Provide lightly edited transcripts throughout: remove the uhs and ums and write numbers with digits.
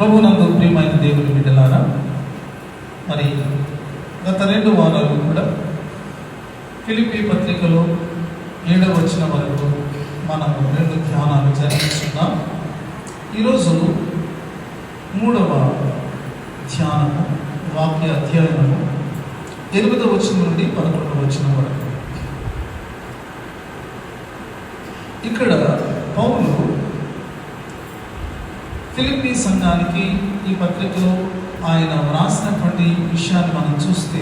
ప్రభునందు ప్రియమైన దేవుని బిడ్డలారా, మరి గత 2 వారాలు కూడా ఫిలిప్పీ పత్రికలో 7వ వచనం వరకు మనము 2 ధ్యానాలు జరిపిస్తున్నాం. ఈరోజు 3వ ధ్యానము, వాక్య అధ్యయనము 8వ వచనం నుండి 11వ వచనం వరకు. ఇక్కడ పౌలు ఫిలిప్పీ సంఘానికి ఈ పత్రికలో ఆయన వ్రాసినటువంటి విషయాన్ని మనం చూస్తే,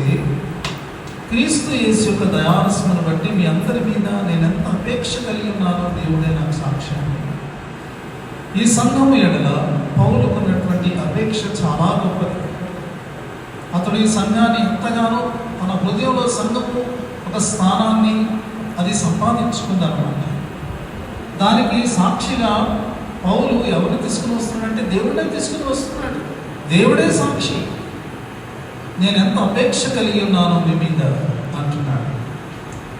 క్రీస్తు యేసు యొక్క దయారసమును బట్టి మీ అందరి మీద నేను ఎంత అపేక్ష కలిగి ఉన్నానో దేవుడే నాకు సాక్ష్యం. ఈ సంఘము ఎడల పౌలుకున్నటువంటి అపేక్ష చాలా గొప్పది. అతడు ఈ సంఘాన్ని ఎంతగానో తన హృదయంలో సంఘము ఒక స్థానాన్ని అది సంపాదించుకుందన్నమాట. దానికి సాక్షిగా పౌలు ఎవరిని తీసుకుని వస్తున్నాడంటే దేవుడే తీసుకుని వస్తున్నాడు. దేవుడే సాక్షి, నేను ఎంత అపేక్ష కలిగి ఉన్నానో మీ మీద అంటున్నాడు.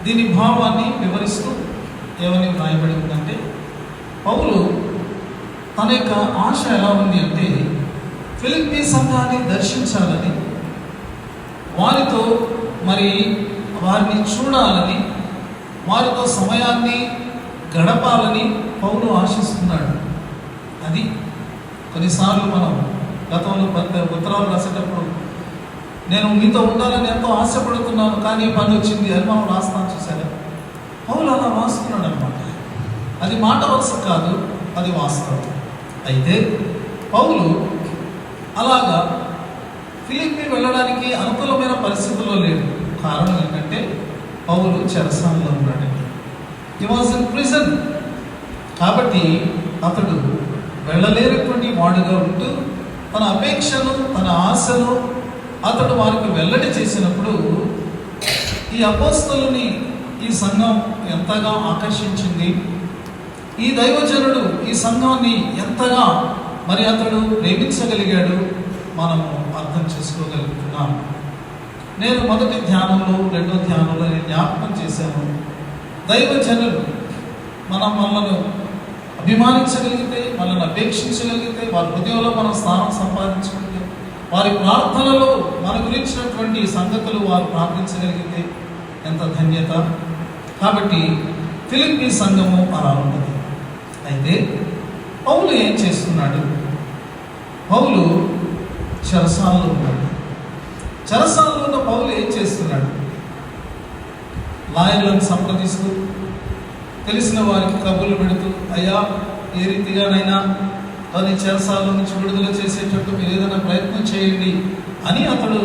దీని భావాన్ని వివరిస్తూ ఏమని వ్రాయబడి ఉందంటే, పౌలు తన యొక్క ఆశ ఎలా ఉంది అంటే, ఫిలిప్పీ సంఘాన్ని దర్శించాలని, వారితో వారిని చూడాలని, వారితో సమయాన్ని గడపాలని పౌలు ఆశిస్తున్నాడు. అది కొన్నిసార్లు మనం గతంలో ఉత్తరాలు రాసేటప్పుడు నేను మీతో ఉండాలని ఎంతో ఆశపడుతున్నాను, కానీ పని వచ్చింది అని మనం రాస్తాను, చూసారా? పౌలు అలా రాస్తున్నాడు అనమాట. అది మాట వరుస కాదు, అది వాస్తవం. అయితే పౌలు అలాగా ఫిలిప్పీ వెళ్ళడానికి అనుకూలమైన పరిస్థితుల్లో లేడు. కారణం ఏంటంటే పౌలు చెరసాలలో ఉన్నాడండి. హి వాజ్ ఇన్ ప్రిజన్. కాబట్టి అతడు వెళ్ళలేనటువంటి వాడుగా ఉంటూ తన అపేక్షను, తన ఆశను అతడు వారికి వెల్లడి చేసినప్పుడు ఈ అపోస్తలుని ఈ సంఘం ఎంతగా ఆకర్షించింది, ఈ దైవజనుడు ఈ సంఘాన్ని ఎంతగా అతడు ప్రేమించగలిగాడు, మనము అర్థం చేసుకోగలుగుతున్నాం. నేను మొదటి ధ్యానంలో, 2వ ధ్యానంలో నేను జ్ఞాపకం చేశాను. దైవజనులు మనను అభిమానించగలిగితే, మనల్ని అపేక్షించగలిగితే, వారి హృదయంలో మనం స్థానం సంపాదించుకుంటే, వారి ప్రార్థనలో మన గురించినటువంటి సంగతులు వారు ప్రార్థించగలిగితే ఎంత ధన్యత. కాబట్టి ఫిలిప్పీ సంఘము అలా ఉన్నది. అయితే పౌలు ఏం చేస్తున్నాడు? పౌలు చెరసాలలో ఉన్నాడు. చెరసాలలో ఉన్న పౌలు ఏం చేస్తున్నాడు? లాయర్లను సంప్రదిస్తూ, తెలిసిన వారికి కబుర్లు పెడుతూ, అయ్యా ఏ రీతిగానైనా అది చెరసాల నుంచి విడుదల చేసేటట్టు మీరు ఏదైనా ప్రయత్నం చేయండి అని అతడు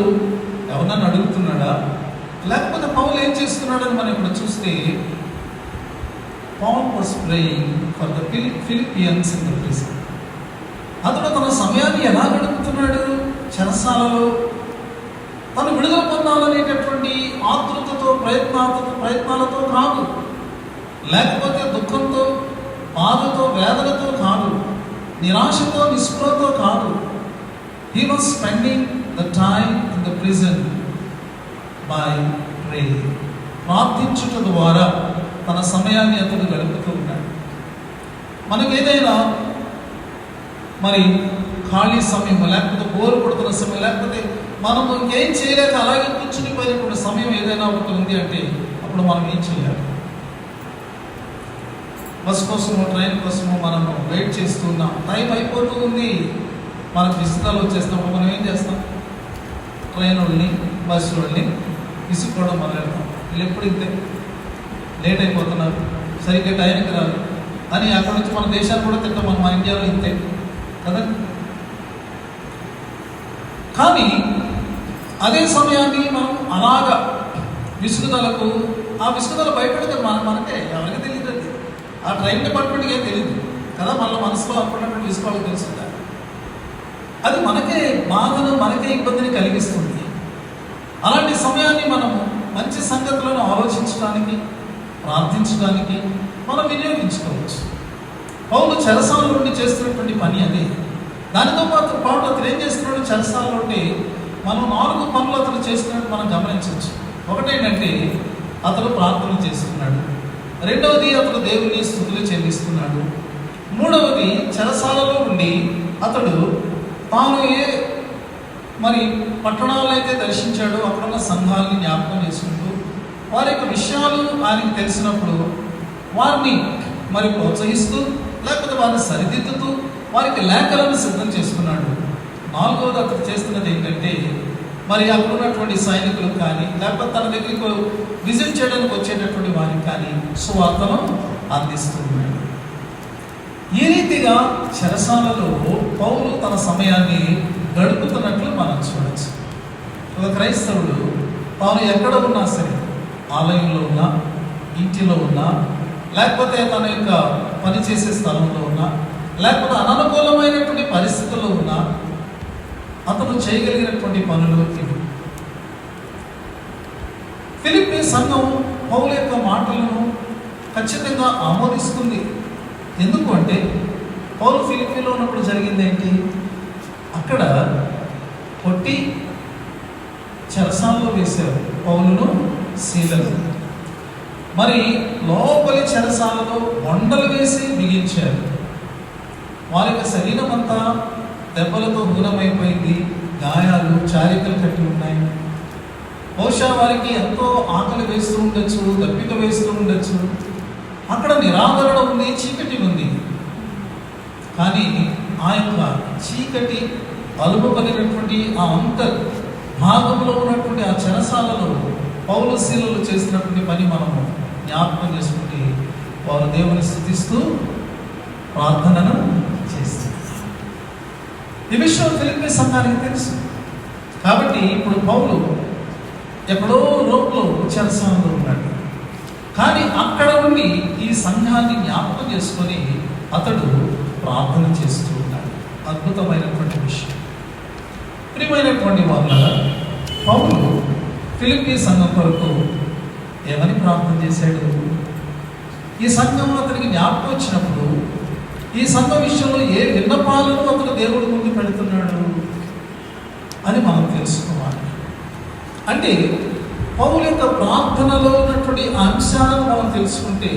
ఎవరన్నా అడుగుతున్నాడా? లేకపోతే పౌలు ఏం చేస్తున్నాడని మనం ఇప్పుడు చూస్తే, Paul was praying for the Philippians in the prison. అతడు తన సమయాన్ని ఎలా గడుపుతున్నాడు? చెరసాలలో తను విడుదల పొందాలనేటటువంటి ఆతృతతో, ప్రయత్నాలతో కాదు, లేకపోతే దుఃఖంతో, బాధతో, వేదనతో కాదు, నిరాశతో, నిస్పృహతో కాదు. He was spending the time in the prison by praying. ప్రార్థించుట ద్వారా తన సమయాన్ని అతడు గడుపుతూ ఉన్నాడు. మనకు ఏదైనా ఖాళీ సమయం, లేకపోతే బోరు కొడుతున్న సమయం, లేకపోతే మనం ఇంకేం చేయలేక అలాగే కూర్చుని పోయినప్పుడు సమయం ఏదైనా ఒకటి ఉంది అంటే అప్పుడు మనం ఏం చేయాలి? బస్ కోసము, ట్రైన్ కోసము మనము వెయిట్ చేస్తూ ఉన్నాం. టైం అయిపోతూ ఉంది, మనకు విసుగాలు వచ్చేసినప్పుడు మనం ఏం చేస్తాం? ట్రైన్ వాళ్ళని, బస్సు వాళ్ళని విసుక్కోవడం మొదలెడతాం. వీళ్ళు ఎప్పుడు ఇంతే, లేట్ అయిపోతున్నారు, సరిగ్గా టైంకి రాదు అని అక్కడి నుంచి మన దేశాలు కూడా తింటాం. మన ఇండియాలో ఇంతే కదా. కానీ అదే సమయాన్ని మనం అలాగా ఆ విసుగుదల భయపడితే మనకే ఎవరికి తెలియదు. ఆ ట్రైన్ డిపార్ట్మెంట్కి ఏం తెలియదు కదా, మళ్ళీ మనసులో అప్పుడున్నటువంటి విసుకోవడం తెలుస్తుందా? అది మనకే బాధను, మనకే ఇబ్బందిని కలిగిస్తుంది. అలాంటి సమయాన్ని మనము మంచి సంగతులను ఆలోచించడానికి, ప్రార్థించడానికి మనం వినియోగించుకోవచ్చు. పౌలు చెరసాల నుండి చేస్తున్నటువంటి పని అది. దానితో పాటు అతను ఏం చేస్తున్నాడు? చెరసాల నుండి మనం 4 పనులు అతను చేస్తున్నట్టు మనం గమనించవచ్చు. ఒకటేంటంటే అతను ప్రార్థన చేస్తున్నాడు. రెండవది, అతడు దేవుని స్తుతులు చెల్లిస్తున్నాడు. మూడవది, చెరసాలలో ఉండి అతడు తాను మరి పట్టణాలను అయితే దర్శించాడో అక్కడున్న సంఘాలని జ్ఞాపకం చేసుకుంటూ వారి యొక్క విషయాలు ఆయనకి తెలిసినప్పుడు వారిని మరి ప్రోత్సహిస్తూ లేకపోతే వారిని సరిదిద్దుతూ వారికి లేఖలను సిద్ధం చేసుకున్నాడు. నాలుగవది అతను చేస్తున్నది ఏంటంటే మరి అక్కడ ఉన్నటువంటి సైనికులు కానీ లేకపోతే తన దగ్గరికి విజిట్ చేయడానికి వచ్చేటటువంటి వారికి కానీ సువార్తను అందిస్తున్నాడు. ఈ రీతిగా చెరసాలలో పౌలు తన సమయాన్ని గడుపుతున్నట్లు మనం చూడవచ్చు. ఒక క్రైస్తవుడు తాను ఎక్కడ ఉన్నా సరే, ఆలయంలో ఉన్నా, ఇంటిలో ఉన్నా, లేకపోతే తన యొక్క పనిచేసే స్థలంలో ఉన్నా, లేకపోతే అననుకూలమైనటువంటి పరిస్థితుల్లో ఉన్నా అతను చేయగలిగినటువంటి పనులు ఇవి. ఫిలిప్పీ సంఘం పౌలు యొక్క మాటలను ఖచ్చితంగా ఆమోదిస్తుంది. ఎందుకు అంటే పౌలు ఫిలిప్పీలో ఉన్నప్పుడు జరిగింది ఏంటి? అక్కడ కొట్టి చెరసాలలో వేశారు పౌలును, శీలను. మరి లోపలి చెరసాలలో బొండలు వేసి బిగించారు. వారి యొక్క శరీరం అంతా దెబ్బలతో దూరమైపోయింది, గాయాలు, చారికలు కట్టి ఉన్నాయి. బహుశా వారికి ఎంతో ఆకలి వేస్తూ ఉండొచ్చు, దప్పిక వేస్తూ ఉండొచ్చు. అక్కడ నిరాదరణ ఉంది, చీకటి ఉంది. కానీ ఆ యొక్క చీకటి అలుపబడినటువంటి ఆ అంత భాగంలో ఉన్నటువంటి ఆ చెరసాలలో పౌలు శీలలు చేసినటువంటి పని మనము జ్ఞాపకం చేసుకుంటే వారు దేవుని స్తుతిస్తూ ప్రార్థనను చేస్తారు. ఈ విషయం ఫిలిప్పీ సంఘానికి తెలుసు. కాబట్టి ఇప్పుడు పౌలు ఎక్కడో రోడ్లో చెరసాలలో ఉన్నాడు. కానీ అక్కడ ఉండి ఈ సంఘాన్ని జ్ఞాపకం చేసుకొని అతడు ప్రార్థన చేస్తూ ఉన్నాడు. అద్భుతమైనటువంటి విషయం. ప్రియమైనటువంటి వాళ్ళ పౌలు ఫిలిప్పీ సంఘం కొరకు ఏమని ప్రార్థన చేశాడు? ఈ సంఘం అతనికి జ్ఞాపకం వచ్చినప్పుడు ఈ సంఘం విషయంలో ఏ విన్నపాలను అతను దేవుడి ముందు పెడుతున్నాడు అని మనం తెలుసుకోవాలి. అంటే పౌలు యొక్క ప్రార్థనలో ఉన్నటువంటి అంశాలను మనం తెలుసుకుంటే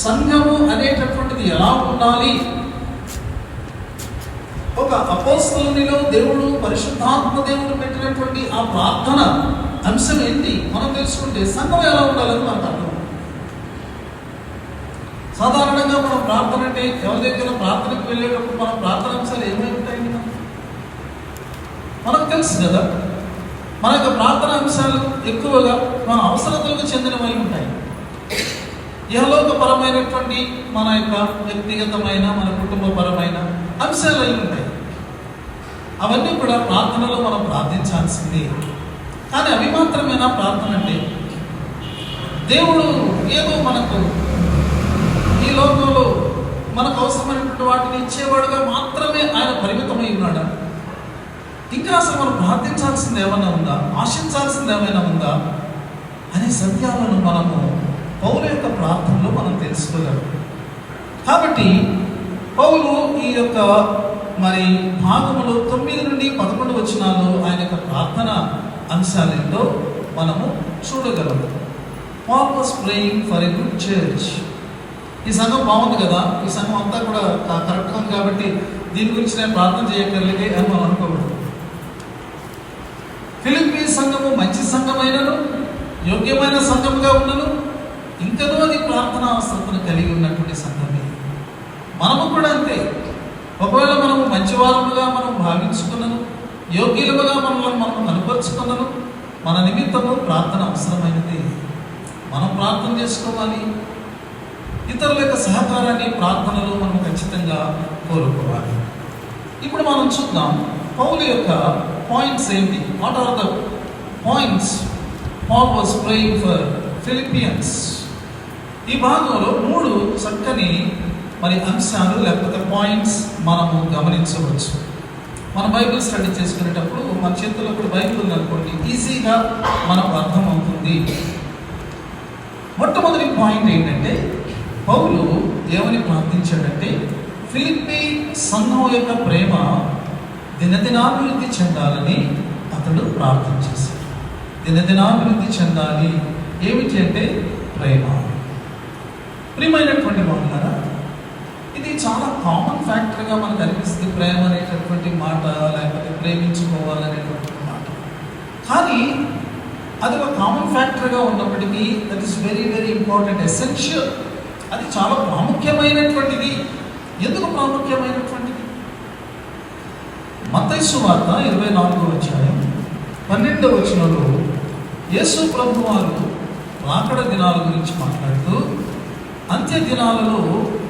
సంఘము అనేటటువంటిది ఎలా ఉండాలి, ఒక అపోస్తలునిలో దేవుడు, పరిశుద్ధాత్మ దేవుడు పెట్టినటువంటి ఆ ప్రార్థన అంశం ఏంటి మనం తెలుసుకుంటే సంఘం ఎలా ఉండాలని మనకు అర్థం. సాధారణంగా మనం ప్రార్థన అంటే ఎవరి దగ్గర ప్రార్థనకు వెళ్ళేటప్పుడు మన ప్రార్థన అంశాలు ఏమై ఉంటాయండి? మనకు తెలుసు కదా, మన యొక్క ప్రార్థన అంశాలు ఎక్కువగా మన అవసరతలకు చెందినవై ఉంటాయి. ఇహలోకపరమైనటువంటి మన యొక్క వ్యక్తిగతమైన, మన కుటుంబపరమైన అంశాలు అయి ఉంటాయి. అవన్నీ కూడా ప్రార్థనలో మనం ప్రార్థించాల్సిందే. కానీ అవి మాత్రమేనా ప్రార్థన అంటే? దేవుడు ఏదో మనకు ఈ లోకంలో మనకు అవసరమైనటువంటి వాటిని ఇచ్చేవాడుగా మాత్రమే ఆయన పరిమితమై ఉన్నాడా? ఇంకా అసలు మనం ప్రార్థించాల్సింది ఏమైనా ఉందా, ఆశించాల్సింది ఏమైనా ఉందా అనే సత్యాలను మనము పౌలు యొక్క ప్రార్థనలో మనం తెలుసుకోగలం. కాబట్టి పౌలు ఈ యొక్క మరి భాగములో 9 నుండి 11 వచనాలు ఆయన యొక్క ప్రార్థన అంశాలేంటో మనము చూడగలము. Paul was praying for a good church. ఈ సంఘం బాగుంది కదా, ఈ సంఘం అంతా కూడా కరెక్ట్గా ఉంది కాబట్టి దీని గురించి నేను ప్రార్థన చేయగలిగే అని మనం అనుకోకూడదు. ఫిలిప్పీ సంఘము మంచి సంఘమైనను, యోగ్యమైన సంఘముగా ఉన్నను, ఇంకనూ అది ప్రార్థన అవసరతను కలిగి ఉన్నటువంటి సంఘమే. మనము కూడా అంతే. ఒకవేళ మనము మంచివారముగా మనం భావించుకున్నాను, యోగ్యులుగా మనల్ని మనం కనపరుచుకున్నాను, మన నిమిత్తము ప్రార్థన అవసరమైనది. మనం ప్రార్థన చేసుకోవాలి. ఇతరుల యొక్క సహకారాన్ని ప్రార్థనలో మనం ఖచ్చితంగా కోరుకోవాలి. ఇప్పుడు మనం చూద్దాం పౌలు యొక్క పాయింట్స్ ఏంటి. What are the points Paul was praying for Philippians. ఈ భాగంలో 3 చక్కని మరి అంశాలు లేకపోతే పాయింట్స్ మనము గమనించవచ్చు. మన బైబిల్ స్టడీ చేసుకునేటప్పుడు మన చేతుల్లో కూడా బైబిల్ ఉందనుకోండి, ఈజీగా మనకు అర్థమవుతుంది. మొట్టమొదటి పాయింట్ ఏంటంటే పౌలు ఏమని ప్రార్థించాడంటే ఫిలిప్పీ సంఘం యొక్క ప్రేమ దినదినాభివృద్ధి చెందాలని అతడు ప్రార్థన చేశాడు. దినదినాభివృద్ధి చెందాలి. ఏమిటి అంటే ప్రేమ. ప్రియమైనటువంటి వాళ్ళారా, ఇది చాలా కామన్ ఫ్యాక్టర్గా మనకు అనిపిస్తుంది, ప్రేమ అనేటటువంటి మాట, లేకపోతే ప్రేమించుకోవాలనేటటువంటి మాట. కానీ అది ఒక కామన్ ఫ్యాక్టర్గా ఉన్నప్పటికీ that is very very important, essential. అది చాలా ప్రాముఖ్యమైనటువంటిది. ఎందుకు ప్రాముఖ్యమైనటువంటిది? మత్తయి సువార్త 24వ అధ్యాయం 12వ వచనంలో యేసు ప్రభు వారు రాకడ దినాల గురించి మాట్లాడుతూ అంత్య దినాలలో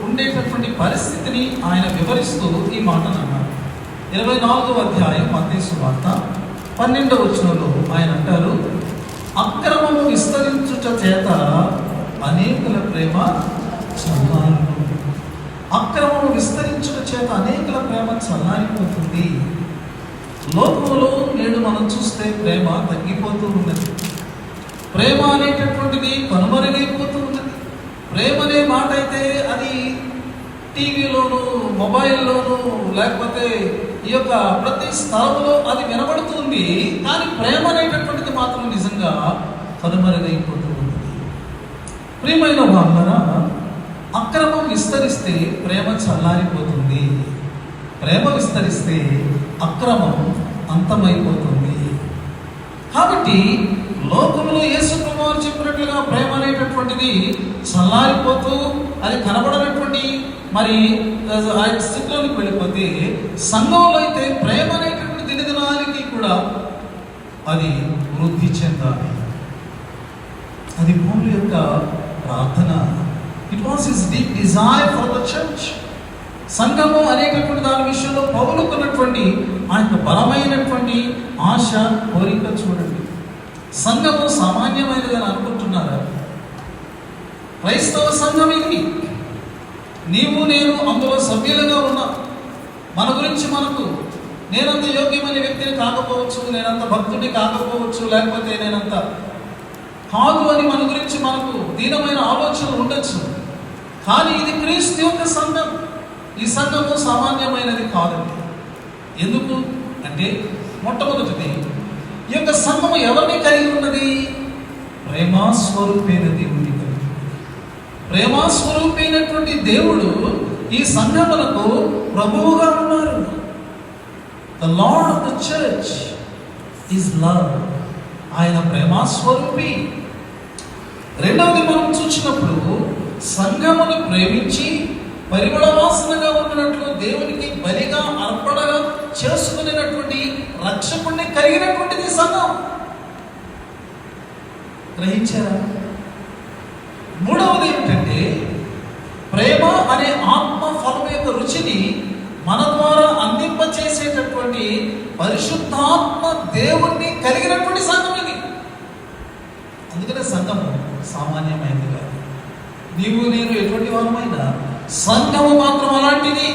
ఉండేటటువంటి పరిస్థితిని ఆయన వివరిస్తూ ఈ మాటను అన్నారు. 24వ అధ్యాయం మత్తయి సువార్త 12వ వచనంలో ఆయన అంటారు, అక్రమము విస్తరించుట చేత అనేకుల ప్రేమ చల్లారును. అక్రమము విస్తరించుట చేత అనేకుల ప్రేమ చల్లారిపోతుంది. లోకంలో నేడు మనం చూస్తే ప్రేమ తగ్గిపోతూ ఉన్నది. ప్రేమ అనేటటువంటిది కనుమరుగైపోతూ ఉన్నది. ప్రేమ అనే మాట అయితే అది టీవీలోను, మొబైల్లోను, లేకపోతే ఈ యొక్క ప్రతి స్థలంలో అది వినబడుతుంది. కానీ ప్రేమ అనేటటువంటిది మాత్రం నిజంగా కనుమరుగైపోతూ ఉన్నది. ప్రియమైన వాళ్ళరా, అక్రమం విస్తరిస్తే ప్రేమ చల్లారిపోతుంది. ప్రేమ విస్తరిస్తే అక్రమం అంతమైపోతుంది. కాబట్టి లోకంలో యేసు ప్రభువు చెప్పినట్లుగా ప్రేమ అనేటటువంటిది చల్లారిపోతూ అది కనబడనటువంటి మరి ఆ స్థితిలోకి వెళ్ళిపోతే, సంఘంలో అయితే ప్రేమ అనేటటువంటి దినదినానికి కూడా అది వృద్ధి చెందాలి. అది పౌలు యొక్క ప్రార్థన. It was his deep desire for the church. సంఘము అనేటటువంటి దాని విషయంలో పౌలుకున్నటువంటి ఆ యొక్క బలమైనటువంటి ఆశ, కోరిక చూడండి. సంఘము సామాన్యమైనదని అనుకుంటున్నారా? క్రైస్తవ సంఘం ఇది. నీవు నేను అందులో సభ్యులుగా ఉన్నా. మన గురించి మనకు నేనంత యోగ్యమైన వ్యక్తిని కాకపోవచ్చు, నేనంత భక్తుడిని కాకపోవచ్చు, లేకపోతే నేనంత కాదు అని మన గురించి మనకు దీనమైన ఆలోచనలు ఉండొచ్చు. కానీ ఇది క్రీస్తు యొక్క సంఘం. ఈ సంఘము సామాన్యమైనది కాదండి. ఎందుకు అంటే మొట్టమొదటిది, ఈ యొక్క సంఘము ఎవరిని కలిగి ఉన్నది? ప్రేమాస్వరూపైన దేవుడిని కలిగి. ప్రేమాస్వరూపైనటువంటి దేవుడు ఈ సంఘములకు ప్రభువుగా ఉన్నారు. The lord of the church is love. ఆయన ప్రేమాస్వరూపి. రెండవది మనం చూసినప్పుడు, సంఘమును ప్రేమించి పరిమళ వాసనగా ఉన్నట్లు దేవునికి బలిగా అర్పణగా చేసుకునేటువంటి రక్షకుడిని కలిగినటువంటిది సంఘం. గ్రహించారా? మూడవది ఏమిటంటే, ప్రేమ అనే ఆత్మ ఫలం యొక్క రుచిని మన ద్వారా అందింపచేసేటటువంటి పరిశుద్ధాత్మ దేవుణ్ణి కలిగినటువంటి సంఘం ఇది. అందుకనే సంఘము సామాన్యమైనది కాదు. నీవు నేను ఎటువంటి వారమైనా సంఘము మాత్రం అలాంటిది.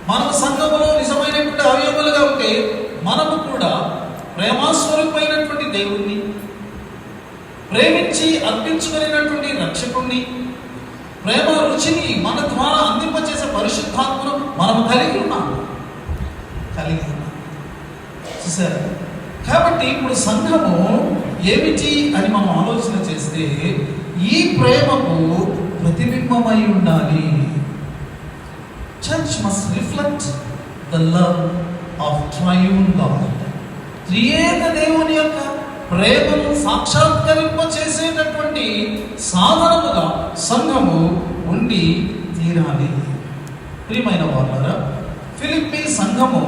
మనం సంఘములో నిజమైనటువంటి అవయములుగా ఉంటే మనము కూడా ప్రేమాస్వరూపమైనటువంటి దేవుణ్ణి, ప్రేమించి అర్పించుకునేటటువంటి రక్షకుణ్ణి, ప్రేమ రుచిని మన ద్వారా అందింపచేసే పరిశుద్ధాత్మను మనము కలిగి ఉన్నాము. చూసారా? కాబట్టి ఇప్పుడు సంఘము ఏమిటి అని మనం ఆలోచన చేస్తే, ఈ ప్రేమకు ప్రతిబింబమై ఉండాలి. Church must reflect the love of triune God. త్రియేక దేవుని యొక్క ప్రేమను సాక్షాత్కరింప చేసేటటువంటి సాధనముగా సంఘము ఉండి తీరాలి. ప్రియమైన వాళ్ళారా, ఫిలిప్పీ సంఘము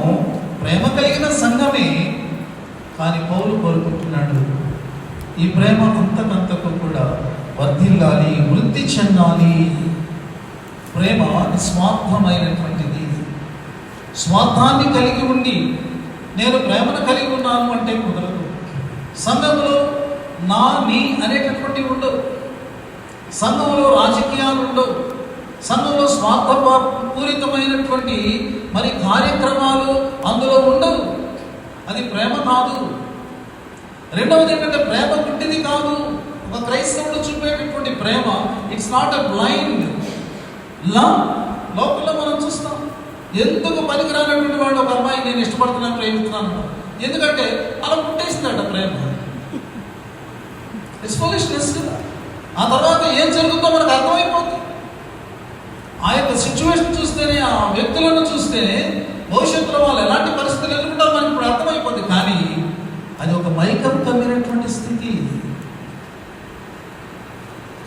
ప్రేమ కలిగిన సంఘమే. కానీ పౌలు కోరుకుంటున్నాడు, ఈ ప్రేమ అంతకంతకు కూడా వర్ధిల్లాలి, వృద్ధి చెందాలి. ప్రేమ నిస్వార్థమైనటువంటిది. స్వార్థాన్ని కలిగి ఉండి నేను ప్రేమను కలిగి ఉన్నాను అంటే కుదరదు. సంఘంలో నా నీ అనేటటువంటి ఉండవు. సంఘంలో రాజకీయాలు ఉండవు. సంఘంలో స్వార్థపూరితమైనటువంటి మరి కార్యక్రమాలు అందులో ఉండవు. అది ప్రేమ కాదు. రెండవది ఏంటంటే, ప్రేమ గుడ్డిది కాదు. ఒక క్రైస్తవుడు చూపేటటువంటి ప్రేమ, it's not a blind love. లోకంలో మనం చూస్తాం, ఎందుకు పనికిరానటువంటి వాడు ఒక అమ్మాయి నేను ఇష్టపడుతున్నాను, ప్రేమిస్తున్నాను. ఎందుకంటే అలా పుట్టేస్తాడు ప్రేమ. It's foolishness. ఆ తర్వాత ఏం జరుగుతుందో మనకు అర్థమైపోతుంది. ఆ యొక్క సిచ్యువేషన్ చూస్తేనే, ఆ వ్యక్తులను చూస్తేనే భవిష్యత్తులో వాళ్ళు ఎలాంటి పరిస్థితులు ఎదుర్కొంటారో మనకి ఇప్పుడు అర్థమైపోద్ది. కానీ అది ఒక మైకం కమ్మినటువంటి స్థితి.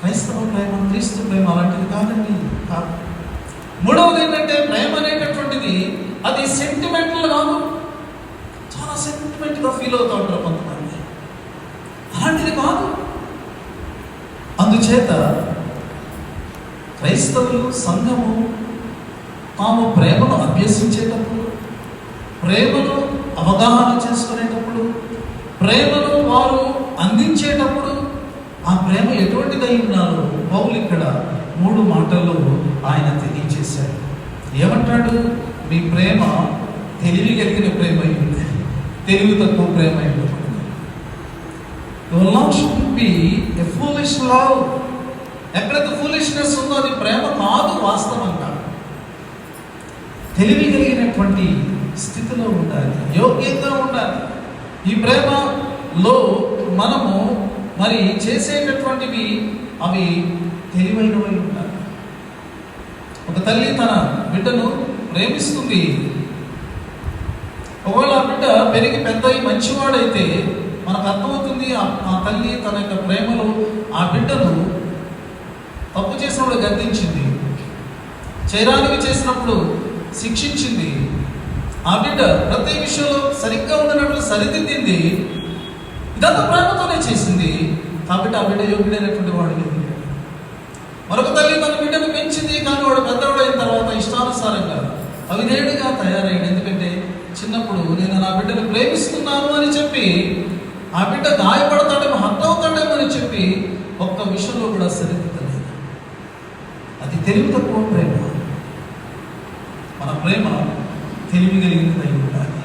క్రైస్తవ ప్రేమ, క్రీస్తు ప్రేమ అలాంటిది కాదండి, కాదు. మూడవది ఏంటంటే, ప్రేమ అనేటటువంటిది అది సెంటిమెంటల్ కాదు. చాలా సెంటిమెంట్గా ఫీల్ అవుతూ ఉంటారు కొంతమంది, అలాంటిది కాదు. అందుచేత క్రైస్తవులు, సంఘము తాము ప్రేమను అభ్యసించేటప్పుడు, ప్రేమను అవగాహన చేసుకునేటప్పుడు, ప్రేమను వారు అందించేటప్పుడు ఆ ప్రేమ ఎటువంటిదై ఉన్నారో పౌలు ఇక్కడ 3 మాటల్లో ఆయన తెలియజేశాడు. ఏమంటాడు? మీ ప్రేమ తెలివి కలిగిన ప్రేమ అయింది, తెలివి తక్కువ ప్రేమ అయింది. Your love should be a foolish love. ఎక్కడైతే ఫూలిష్నెస్ ఉందో అది ప్రేమ కాదు వాస్తవంగా. తెలివి కలిగినటువంటి స్థితిలో ఉండాలి, యోగ్యంగా ఉండాలి. ఈ ప్రేమలో మనము మరి చేసేటటువంటివి అవి తెలివైనవై ఉండాలి. ఒక తల్లి తన బిడ్డను ప్రేమిస్తుంది. ఒకవేళ ఆ బిడ్డ పెరిగి పెద్దయి మంచివాడైతే మనకు అర్థమవుతుంది ఆ తల్లి తన యొక్క ప్రేమలో ఆ బిడ్డను తప్పు చేసినప్పుడు గద్దించింది, చేయరానివి చేసినప్పుడు శిక్షించింది. ఆ బిడ్డ ప్రతి విషయంలో సరిగ్గా ఉన్నట్లు సరిదిద్దింది. ఇదంతా ప్రేమతోనే చేసింది. కాబట్టి ఆ బిడ్డ యోగ్యుడైనటువంటి వాడు లేదు. మరొక తల్లి తన బిడ్డను పెంచింది, కానీ వాడు పెద్దవాడు అయిన తర్వాత ఇష్టానుసారంగా అవిధేయుడిగా తయారయ్యాడు. ఎందుకంటే చిన్నప్పుడు నేను నా బిడ్డను ప్రేమిస్తున్నాను అని చెప్పి ఆ బిడ్డ గాయపడతాడేమో, హర్ట్ అవుతాడేమో అని చెప్పి ఒక్క విషయంలో కూడా సరిదిద్దలేదు. అది తెలివి తక్కువ ప్రేమ. మన ప్రేమ తెలివి కలిగినదై ఉండాలి.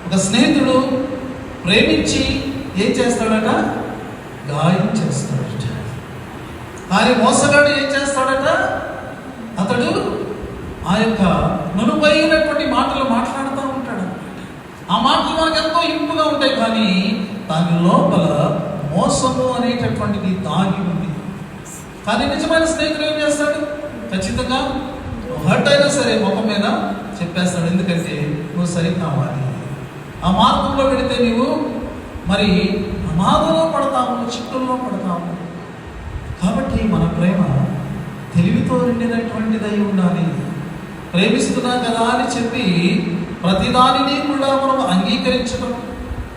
ఒక స్నేహితుడు ప్రేమించి ఏం చేస్తాడట? గాయం చేస్తాడట. కానీ మోసగాడు ఏం చేస్తాడట? అతడు ఆ యొక్క నునుపైనటువంటి మాటలు మాట్లాడుతూ ఉంటాడు. ఆ మాటలు మనకు ఎంతో ఇంపుగా ఉంటాయి, కానీ దాని లోపల మోసము అనేటటువంటిది దాగి ఉంది. కానీ నిజమైన స్నేహితుడు ఏం చేస్తాడు? ఖచ్చితంగా హర్ట్ అయినా సరే ముఖం మీద చెప్పేస్తాడు. ఎందుకంటే నువ్వు సరి కావాలి, ఆ మార్గంలో పెడితే నువ్వు మరి ప్రమాదంలో పడతాము, చిక్కుల్లో పడతాము. కాబట్టి మన ప్రేమ తెలివితో నిండినటువంటిదై ఉండాలి. ప్రేమిస్తున్నా కదా అని చెప్పి ప్రతిదానిని కూడా మనం అంగీకరించడం,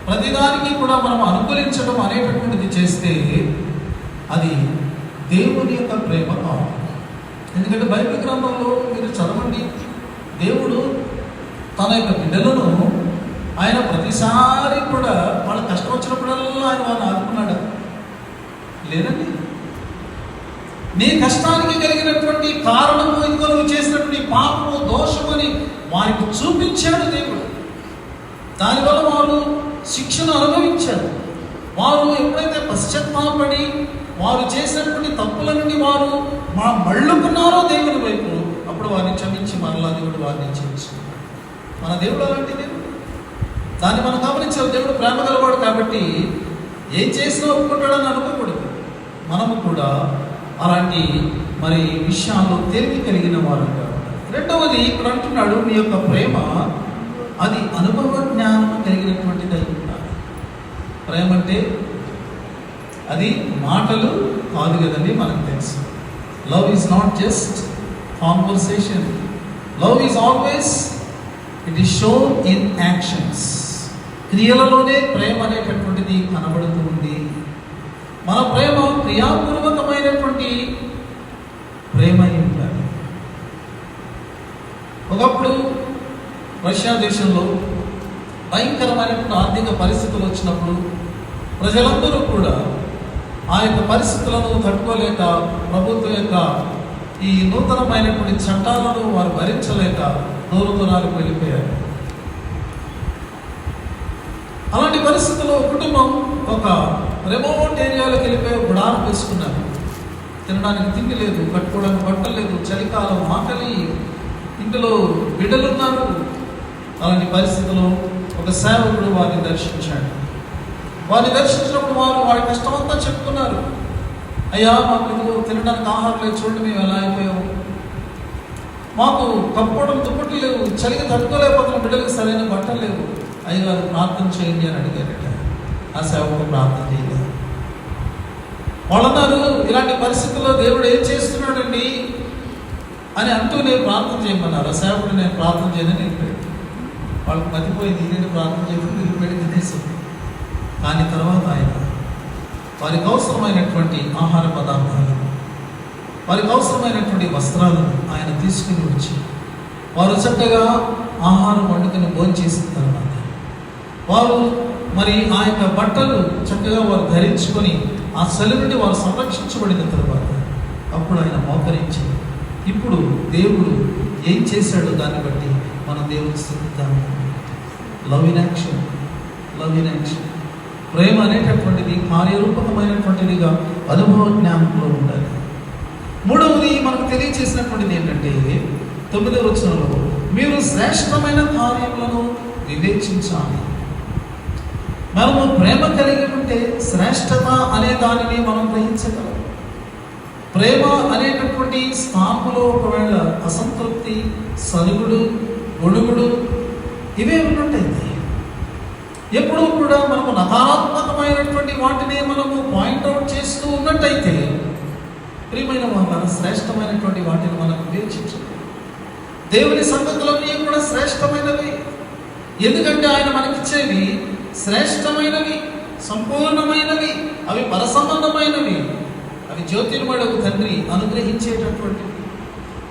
ప్రతిదానికి కూడా మనం అనుకూలించడం అనేటటువంటిది చేస్తే అది దేవుని యొక్క ప్రేమ కాదు. ఎందుకంటే బైబిల్ గ్రంథంలో మీరు చదవండి, దేవుడు తన యొక్క బిడ్డలను ఆయన ప్రతిసారి కూడా వాళ్ళ కష్టం వచ్చినప్పుడల్లా ఆయన వాళ్ళని ఆదుకున్నాడు లేదండి. నీ కష్టానికి కలిగినటువంటి కారణము ఇదిగో నువ్వు చేసినటువంటి పాపము, దోషము అని వారికి చూపించాడు దేవుడు. దానివల్ల వారు శిక్షను అనుభవించారు. వారు ఎప్పుడైతే పశ్చాత్తాపడి వారు చేసినటువంటి తప్పుల నుండి వారు మళ్ళుకున్నారో దేవుని వైపు, అప్పుడు వారిని క్షమించి మరలా దేవుడు వారిని చేయించుకున్నాడు. మన దేవుడు అలాంటి దేవుడు. దాన్ని మనం గమనించాలి. దేవుడు ప్రేమ గలవాడు కాబట్టి ఏం చేసినా ఒప్పుకుంటాడని అనుకోకూడదు. మనము కూడా అలాంటి మరి విషయాల్లో తెలివి కలిగిన వారు. రెండవది ఇక్కడ అంటున్నాడు, మీ యొక్క ప్రేమ అది అనుభవ జ్ఞానం కలిగినటువంటిది అయి ఉండాలి. ప్రేమ అంటే అది మాటలు కాదు కదండి, మనకు తెలుసు. Love is not just conversation. Love is always it is shown in actions. క్రియలలోనే ప్రేమ అనేటటువంటిది కనబడుతూ ఉంది. మన ప్రేమ క్రియాపూర్వకమైనటువంటి ప్రేమ అయి ఉండాలి. ఒకప్పుడు రష్యా దేశంలో భయంకరమైనటువంటి ఆర్థిక పరిస్థితులు వచ్చినప్పుడు ప్రజలందరూ కూడా ఆ యొక్క పరిస్థితులను తట్టుకోలేక, ప్రభుత్వం యొక్క ఈ నూతనమైనటువంటి చట్టాలను వారు భరించలేక దూరాలకు వెళ్ళిపోయారు. అలాంటి పరిస్థితుల్లో కుటుంబం ఒక రిమోట్ ఏరియాలోకి వెళ్ళిపోయి గుడారం వేసుకున్నారు. తినడానికి తిండి లేదు, కట్టుకోవడానికి బట్టలు లేదు, చలికాలం, ఆకలి, ఇంటిలో బిడ్డలున్నారు. అలాంటి పరిస్థితుల్లో ఒక సేవకుడు వారిని దర్శించాడు. వారిని దర్శించినప్పుడు వారి కష్టమంతా చెప్పుకున్నారు. అయ్యా, మాకు తినడానికి ఆహారం లేదు, చూడండి మేము ఎలా అయిపోయాము. మాకు కప్పుకోవడం దుప్పట్లు లేవు, చలిగా తట్టుకోలేకపోతున్నాం, బిడ్డలకు సరైన బట్టలు లేవు, అయ్యగారు ప్రార్థన చేయండి అని అడిగారట. ఆ సేవకుడు ప్రార్థన చేయలేదు. వాళ్ళన్నారు, ఇలాంటి పరిస్థితుల్లో దేవుడు ఏం చేస్తున్నాడండి అని అంటూ నేను ప్రార్థన చేయమన్నారు. ఆ సేవకుడు నేను ప్రార్థన చేయదని వెళ్ళిపోయాడు. వాళ్ళకి మతిపోయింది, నేను ప్రార్థన చేయకుండా వెళ్ళిపోయాడు విదేశం. కానీ తర్వాత ఆయన వారికి అవసరమైనటువంటి ఆహార పదార్థాలను, వారికి అవసరమైనటువంటి వస్త్రాలను ఆయన తీసుకుని వచ్చి వారు చక్కగా ఆహారం వండుకొని భోంచేసిన తర్వాత వారు మరి ఆ యొక్క బట్టలు చక్కగా వారు ధరించుకొని ఆ చలి నుండి వారు సంరక్షించబడిన తర్వాత అప్పుడు ఆయన మోకరించి, ఇప్పుడు దేవుడు ఏం చేశాడో దాన్ని బట్టి మనం దేవుడికి స్తుతిద్దాము. Love in action, love in action. ప్రేమ అనేటటువంటిది కార్యరూపకమైనటువంటిదిగా అనుభవ జ్ఞానంలో ఉండాలి. మూడవది మనకు తెలియచేసినటువంటిది ఏంటంటే 9వ వచనంలో, మీరు శ్రేష్టమైన కార్యములను వివేచించాలి. మనము ప్రేమ కలిగి ఉంటే శ్రేష్టత అనే దానిని మనం గ్రహించగలం. ప్రేమ అనేటటువంటి స్థానంలో ఒకవేళ అసంతృప్తి, సలుగుడు, గొడుగుడు ఇవే ఉన్నట్టాయి. ఎప్పుడూ కూడా మనము నకారాత్మకమైనటువంటి వాటిని మనము పాయింట్అవుట్ చేస్తూ ఉన్నట్టయితే ప్రియమైన వాళ్ళ శ్రేష్టమైనటువంటి వాటిని మనం వివేచించాలి. దేవుని సంగతులన్నీ కూడా శ్రేష్టమైనవి. ఎందుకంటే ఆయన మనకిచ్చేవి శ్రేష్టమైనవి, సంపూర్ణమైనవి, అవి పరసంబంధమైనవి, అవి జ్యోతిర్మయుడకు తండ్రి అనుగ్రహించేటటువంటివి.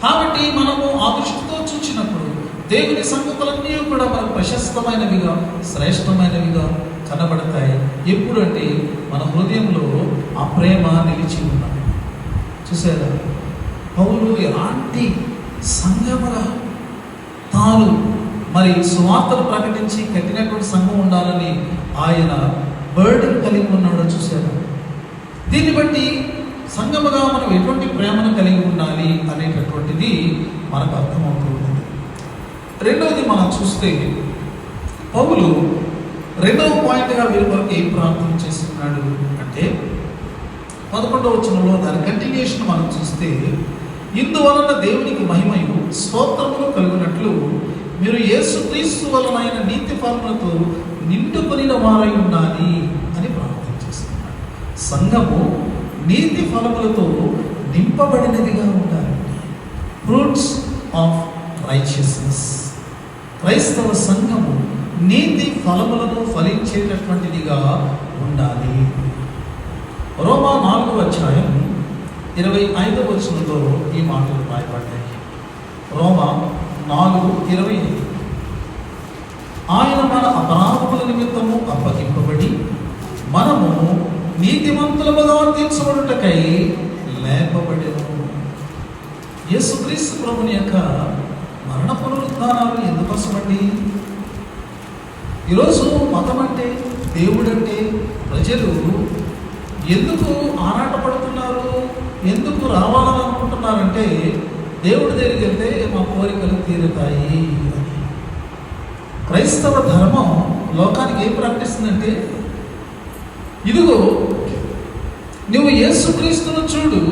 కాబట్టి మనము ఆ దృష్టితో చూచినప్పుడు దేవుని సంగతులన్నీ కూడా మనకు ప్రశస్తమైనవిగా, శ్రేష్టమైనవిగా కనబడతాయి. ఎప్పుడంటే మన హృదయంలో ఆ ప్రేమ నిలిచి ఉన్నది. చూసారా, పౌలు ఎలాంటి సంఘముగా తాను మరి సువార్తను ప్రకటించి కట్టినటువంటి సంఘం ఉండాలని ఆయన బర్డెన్ కలిగి ఉన్నాడో చూసారా. దీన్ని బట్టి సంఘముగా మనం ఎటువంటి ప్రేమను కలిగి ఉండాలి అనేటటువంటిది మనకు అర్థమవుతుంది. రెండవది మనం చూస్తే పౌలు రెండవ పాయింట్గా వీరి వరకు ఏం ప్రార్థన చేస్తున్నాడు అంటే 11వ వచనంలో దాని కంటిన్యూషన్ మనం చూస్తే, ఇందువలన దేవునికి మహిమయు స్తోత్రములు కలుగునట్లు మీరు యేసుక్రీస్తు వలన నీతి ఫలములతో నిండుకొనిన వారై ఉండాలి అని ప్రార్థన చేస్తున్నాడు. సంఘము నీతి ఫలములతో నింపబడినదిగా ఉండాలండి. Fruits of righteousness. క్రైస్తవ సంఘము నీతి ఫలములను ఫలించేటటువంటిదిగా ఉండాలి. రోమా 4వ అధ్యాయం 25వ వచనంలో ఈ మాటలు రాయబడ్డాయి. రోమా 4:25, ఆయన మన అపరాధముల నిమిత్తము అప్పగింపబడి మనము నీతిమంతులముగా తీర్చబడుటకై లేపబడెను. యేసుక్రీస్తు ప్రభుని యొక్క మరణ పునరుద్ధానాలు ఎందుకోసమండి? ఈరోజు మతం అంటే, దేవుడంటే ప్రజలు ఎందుకు ఆరాటపడుతున్నారు, ఎందుకు రావాలని అనుకుంటున్నారంటే, దేవుడి దగ్గరికి వెళ్తే మా కోరికలు తీరుతాయి. క్రైస్తవ ధర్మం లోకానికి ఏం ప్రకటిస్తుందంటే, ఇదిగో నువ్వు యేసుక్రీస్తును చూడు,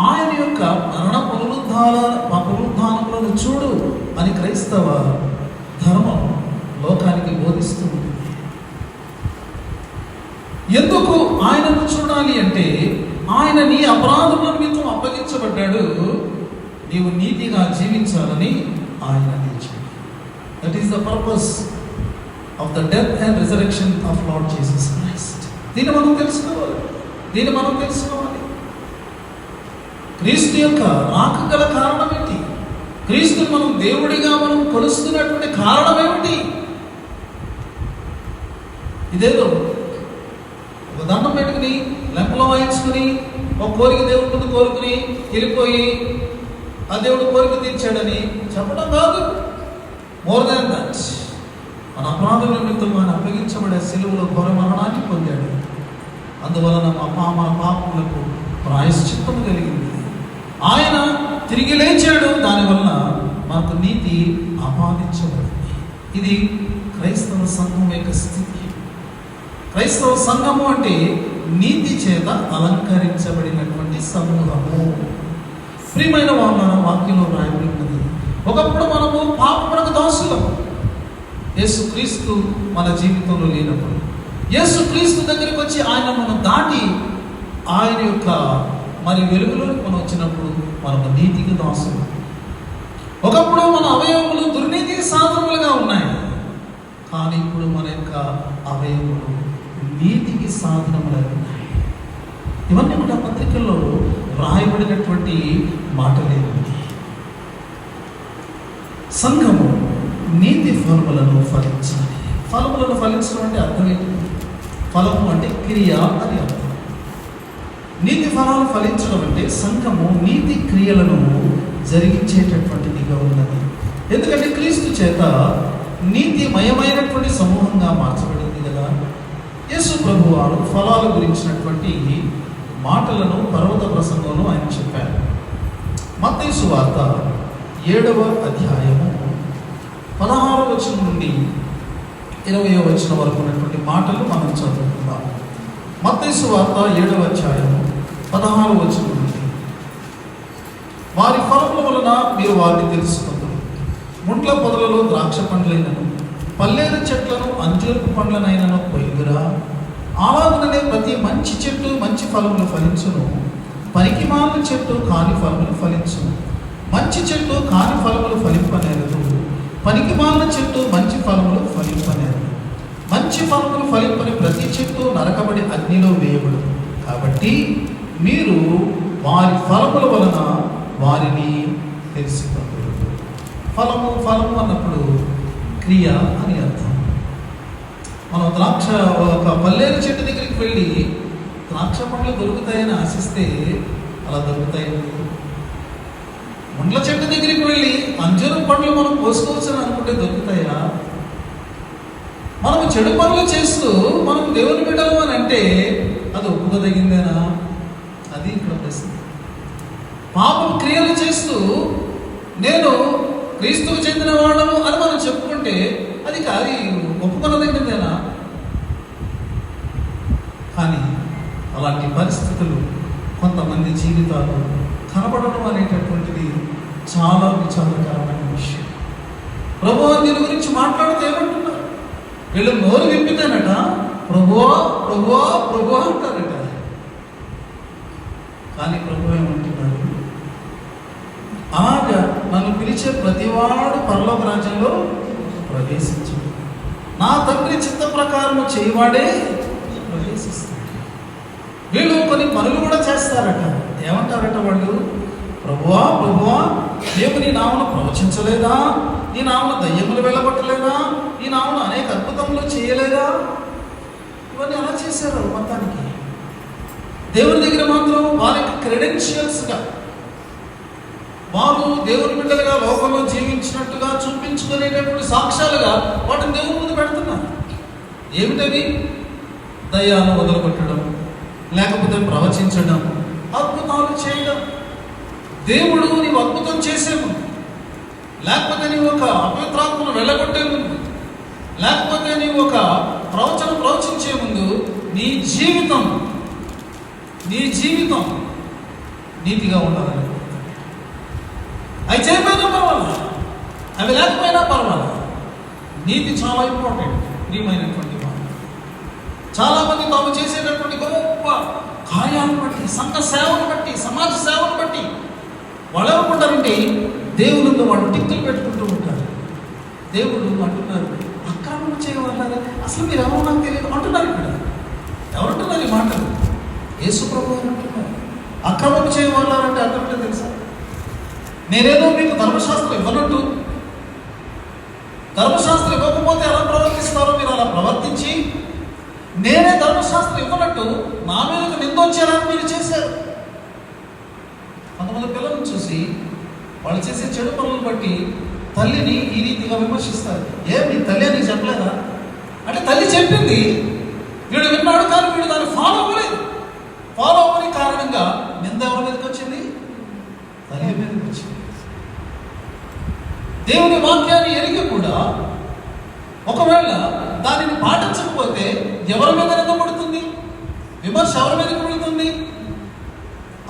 ఆయన యొక్క మరణ పునరుద్ధానములను చూడు అని క్రైస్తవ ధర్మం లోకానికి బోధిస్తుంది. ఎందుకు ఆయనను చూడాలి అంటే, ఆయన నీ అపరాధముల నిమిత్తం అప్పగించబడ్డాడు, నీవు నీతిగా జీవించాలని ఆయన నిలిచాడు. That is the purpose of the death and resurrection of lord Jesus Christ. దీన్ని మనం తెలుసుకోవాలి. క్రీస్తు యొక్క రాక గల కారణం ఏంటి? క్రీస్తుని మనం దేవుడిగా మనం కొలుస్తున్నటువంటి కారణం ఏమిటి? ఇదేదో ఒక దండం పెట్టుకుని లెంపలో వాయించుకుని ఒక కోరిక దేవుడి ముందు కోరుకుని వెళ్ళిపోయి ఆ దేవుడు కోరిక తీర్చాడని చెప్పడం కాదు. మోర్ దాన్ దట్, మన అపరాధం నిమిత్తం ఆయన అప్పగించబడే సిలువలో ఘోర మరణాన్ని పొందాడు. అందువలన మన పాపములకు ప్రాయశ్చిత్తము కలిగింది. ఆయన తిరిగి లేచాడు, దానివల్ల మనకు నీతి ఆపాదించబడింది. ఇది క్రైస్తవ సంఘం యొక్క స్థితి. క్రైస్తవ సంఘము అంటే నీతి చేత అలంకరించబడినటువంటి సమూహము. ప్రియమైన వాళ్ళ వాక్యంలో రాయబడి ఉన్నది, ఒకప్పుడు మనము పాపమునకు దాసులం. యేసుక్రీస్తు మన జీవితంలో లేనప్పుడు, యేసుక్రీస్తు దగ్గరికి వచ్చి ఆయన మనం దాటి ఆయన యొక్క మరి వెలుగులోకి మనం వచ్చినప్పుడు మనము నీతికి దాసులు. ఒకప్పుడు మన అవయవములు దుర్నీతికి సాధనములుగా ఉన్నాయి, కానీ ఇప్పుడు మన యొక్క అవయవములు నీతికి సాధనములుగా ఉన్నాయి. ఇవన్నీ కూడా పత్రికల్లో రాయబడినటువంటి మాటలేనండి. సంఘము నీతి ఫలములను ఫలించాలి. ఫలములను ఫలించడం అంటే అర్థం ఏంటి? ఫలము అంటే క్రియ అని అర్థం. నీతి ఫలాలు ఫలించడం అంటే సంఘము నీతి క్రియలను జరిగించేటటువంటిదిగా ఉన్నది. ఎందుకంటే క్రీస్తు చేత నీతిమయమైనటువంటి సమూహంగా మార్చబడింది కదా. యేసు ప్రభువు వారు ఫలాల గురించినటువంటి మాటలను పర్వత ప్రసంగంలో ఆయన చెప్పారు. మత్తయి సువార్త 7వ అధ్యాయము 16వ వచనం నుండి 20వ వచనం వరకు ఉన్నటువంటి మాటలు మనం చదువుకుందాం. మత్తయి సువార్త 7వ అధ్యాయము 16వ వచనం నుండి, వారి ఫలముల వలన మీరు వారిని తెలుసుకుంటారు. ముండ్ల పొదలలో ద్రాక్ష పండ్లైనను, పల్లేరు చెట్లను అంజూరపు పండ్లనైనను కొయ్యురా. అలాగనే ప్రతి మంచి చెట్టు మంచి ఫలములు ఫలించును, పనికిమాలిన చెట్టు కాని ఫలములు ఫలించును. మంచి చెట్టు కాని ఫలములు ఫలింపనేరదు, పనికిమాలిన చెట్టు మంచి ఫలములు ఫలింపనేరదు. మంచి ఫలములు ఫలింపని ప్రతి చెట్టు నరకబడి అగ్నిలో వేయబడు. కాబట్టి మీరు వారి ఫలముల వలన వారిని తెలుసుకుంటారు. ఫలము అన్నప్పుడు క్రియ అని అర్థం. మనం ఒక పల్లేరు చెట్టు దగ్గరికి వెళ్ళి ద్రాక్ష పండ్లు దొరుకుతాయని ఆశిస్తే అలా దొరుకుతాయి. ముండ్ల చెట్టు దగ్గరికి వెళ్ళి అంజూరం పండ్లు మనం కోసుకోవచ్చని అనుకుంటే దొరుకుతాయా? మనం చెడు పనులు చేస్తూ మనం దేవుని బిడ్డలు అని అంటే అది ఒప్పుకోదగిందేనా? అది ఇక్కడ ప్రశ్న. పాపం క్రియలు చేస్తూ నేను క్రీస్తుకు చెందిన వాడను అని మనం చెప్పుకుంటే అది ఒప్పుకొనదగినదేనా? కానీ అలాంటి పరిస్థితులు కొంతమంది జీవితాలు కనబడడం అనేటటువంటిది చాలా విచారకరమైన విషయం. ప్రభువా దీని గురించి మాట్లాడితే ఏమంటున్నారు? వీళ్ళు నోరు విప్పితేనట ప్రభువా ప్రభువా ప్రభువా అంటారట. కానీ ప్రభు ఏమంటున్నారు? అలాగా నన్ను పిలిచే ప్రతివాడు పరలోక రాజ్యంలో ప్రవేశించు, నా తండ్రి చిత్త ప్రకారం చేయవాడే ప్రవేశిస్తాడు. వీళ్ళు కొన్ని పనులు కూడా చేస్తారట. ఏమంటారట వాళ్ళు? ప్రభువా ప్రభువా మేము నీ నామను ప్రవచించలేదా? నీ నామను దయ్యములు వెళ్ళగొట్టలేదా? నీ నామను అనేక అద్భుతములు చేయలేదా? ఇవన్నీ అలా చేశారు మొత్తానికి. దేవుని దగ్గర మాత్రం వారి యొక్క క్రెడెన్షియల్స్గా వారు దేవుని బిడ్డలుగా లోకంలో జీవించినట్టుగా చూపించుకునేటటువంటి సాక్ష్యాలుగా వాటిని దేవుని ముందు పెడుతున్నారు. ఏమిటవి? దయ్యాలను వదలగొట్టడం, లేకపోతే ప్రవచించడం, అద్భుతాలు చేయడం. దేవుడు నీవు అద్భుతం చేసే ముందు, లేకపోతే నీవు ఒక అపవిత్రాత్మను వెళ్ళగొట్టే ముందు, లేకపోతే నీవు ఒక ప్రవచనం ప్రవచించే ముందు నీ జీవితం నీతిగా ఉండాలని. అవి చేయకపోయినా పర్వాలా, అవి లేకపోయినా పర్వాలా. నీతి చాలా ఇంపార్టెంట్. ప్రియమైనటువంటి వాళ్ళు చాలామంది తాము చేసేటటువంటి గొప్ప కార్యాలను బట్టి, సంఘ సేవను బట్టి, సమాజ సేవను బట్టి వాళ్ళు ఏమనుకుంటారంటే దేవుళ్ళతో వాళ్ళు టిక్కులు పెట్టుకుంటూ ఉంటారు. దేవుడు అంటున్నారు అక్రమం చేయవాళ్ళ అసలు మీరు ఎవరో నాకు తెలియదు అంటున్నారు. ఇక్కడ ఎవరంటున్నారు ఈ మాటలు? యేసు ప్రభువు అంటున్నారు. అక్రమం చేయవాళ్ళంటే అర్థం ఏంటో తెలుసా? నేనేదో మీకు ధర్మశాస్త్రం ఇవ్వనట్టు, ధర్మశాస్త్రం ఇవ్వకపోతే ఎలా ప్రవర్తిస్తారో మీరు అలా ప్రవర్తించి, నేనే ధర్మశాస్త్రం ఇవ్వనట్టు నా మీదకు నిందొచ్చేలాగా మీరు చేశారు. కొంతమంది పిల్లలను చూసి వాళ్ళు చేసే చెడు పనులను బట్టి తల్లిని ఈ రీతిగా విమర్శిస్తారు. మీ తల్లి అని చెప్పలేదా అంటే తల్లి చెప్పింది, వీడు విన్నాడు కానీ వీడు దాన్ని ఫాలో అవ్వలేదు. ఫాలో అవ్వని కారణంగా నింద ఎవరి మీదకి వచ్చింది? తల్లి మీదకి వచ్చింది. దేవుని వాక్యాన్ని ఎరిగి కూడా ఒకవేళ దానిని పాటించకపోతే ఎవరి మీద నిందపడుతుంది? విమర్శ ఎవరి మీదకి పడుతుంది?